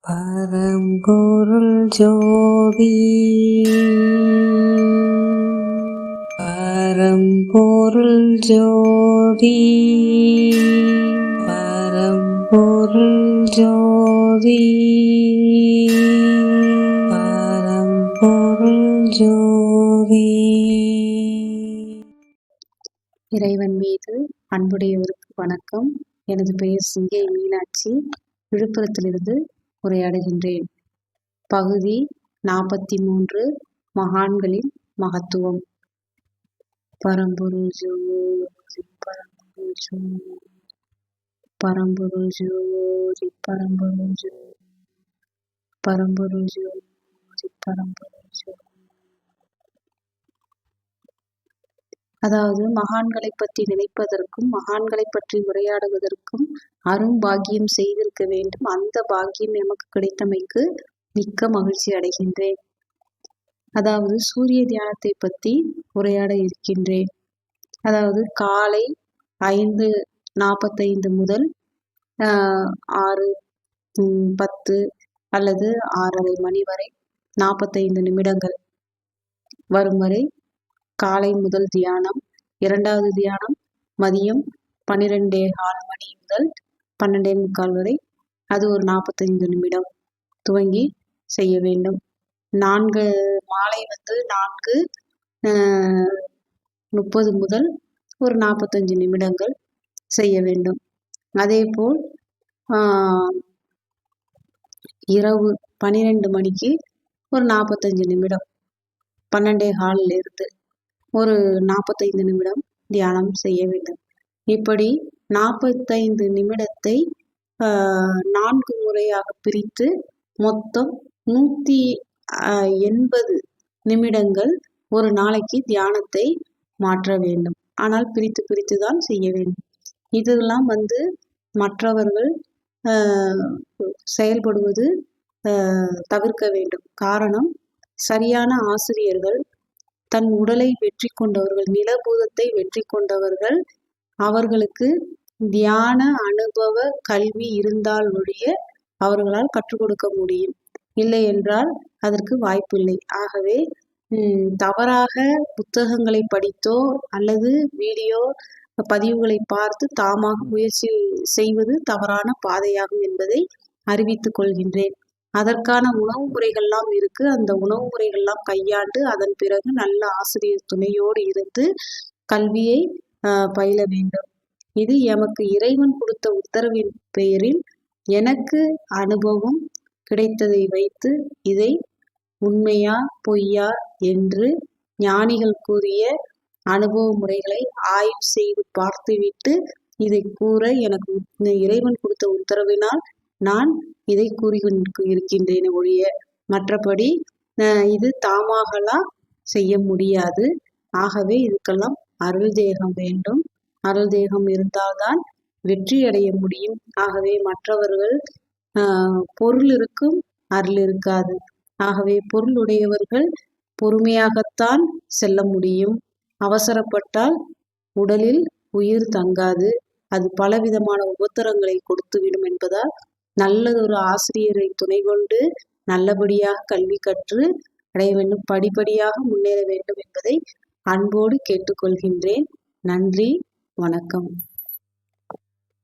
பரம்பொருள் ஜோதி பரம்பொருள் ஜோதி பரம்பொருள் ஜோதி பரம்பொருள் ஜோதி. இறைவன் மீது அன்புடையவருக்கு வணக்கம். எனது பெயர் சிங்கை மீனாட்சி. விழுப்புரத்திலிருந்து உரையாடுகின்றேன். பகுதி 43, மகான்களின் மகத்துவம். பரம்பொருள் ஜோதி பரம்பொருள் ஜோதி பரம்பொருள் ஜோதி பரம்பொருள் ஜோதி பரம்பொருள் ஜோதி பரம்பொருள் ஜோதி. அதாவது மகான்களை பற்றி நினைப்பதற்கும் மகான்களை பற்றி உரையாடுவதற்கும் அரும் பாக்கியம் செய்திருக்க வேண்டும். அந்த பாக்கியம் எமக்கு கிடைத்தமைக்கு மிக்க மகிழ்ச்சி அடைகின்றேன். அதாவது சூரிய தியானத்தை பற்றி உரையாட இருக்கின்றேன். அதாவது காலை 5:45 முதல் 6:10 அல்லது 6:30 மணி வரை 45 நிமிடங்கள் வரும் வரை காலை முதல் தியானம். இரண்டாவது தியானம் மதியம் 12:15 மணி முதல் 12:45 வரை, அது ஒரு 45 நிமிடம் துவங்கி செய்ய வேண்டும். மாலை 4:30 முதல் ஒரு 45 நிமிடங்கள் செய்ய வேண்டும். அதே போல் இரவு 12 மணிக்கு ஒரு 45 நிமிடம், 12:15 இருந்து ஒரு 45 நிமிடம் தியானம் செய்ய வேண்டும். இப்படி 45 நிமிடத்தை 4 முறையாக பிரித்து மொத்தம் 180 நிமிடங்கள் ஒரு நாளைக்கு தியானத்தை மாற்ற வேண்டும். ஆனால் பிரித்து பிரித்து தான் செய்ய வேண்டும். இதெல்லாம் மற்றவர்கள் செயல்படுவது தவிர்க்க வேண்டும். காரணம், சரியான ஆசிரியர்கள், தன் உடலை வெற்றி கொண்டவர்கள், நிலபூதத்தை வெற்றி கொண்டவர்கள், அவர்களுக்கு தியான அனுபவ கல்வி இருந்தால் ஒழிய அவர்களால் கற்றுக் கொடுக்க முடியும். இல்லை என்றால் அதற்கு வாய்ப்பில்லை. ஆகவே தவறாக புத்தகங்களை படித்தோ அல்லது வீடியோ பதிவுகளை பார்த்து தாமாக முயற்சி செய்வது தவறான பாதையாகும் என்பதை அறிவித்துக் கொள்கின்றேன். அதற்கான உணவு முறைகள்லாம் இருக்கு. அந்த உணவு முறைகள்லாம் கையாண்டு அதன் பிறகு நல்ல ஆசிரியர் துணையோடு இருந்து கல்வியை பயில வேண்டும். இது எமக்கு இறைவன் கொடுத்த உத்தரவின் பெயரில் எனக்கு அனுபவம் கிடைத்ததை வைத்து இதை உண்மையா பொய்யா என்று ஞானிகள் கூறிய அனுபவ முறைகளை ஆய்வு செய்து பார்த்துவிட்டு இதை கூற எனக்கு இறைவன் கொடுத்த உத்தரவினால் நான் இதை இருக்கின்றேன் ஒழிய மற்றபடி இது தாமாகலாம் செய்ய முடியாது. ஆகவே இதுக்கெல்லாம் அருள் தேகம் வேண்டும். அருள் தேகம் இருந்தால்தான் வெற்றி அடைய முடியும். ஆகவே மற்றவர்கள் பொருள் இருக்கும், அருள் இருக்காது. ஆகவே பொருள் உடையவர்கள் பொறுமையாகத்தான் செல்ல முடியும். அவசரப்பட்டால் உடலில் உயிர் தங்காது, அது பலவிதமான உபத்திரங்களை கொடுத்துவிடும் என்பதால் நல்லதொரு ஆசிரியரை துணை கொண்டு நல்லபடியாக கல்வி கற்று அடைய வேண்டும், படிப்படியாக முன்னேற வேண்டும் என்பதை அன்போடு கேட்டுக்கொள்கின்றேன். நன்றி, வணக்கம்.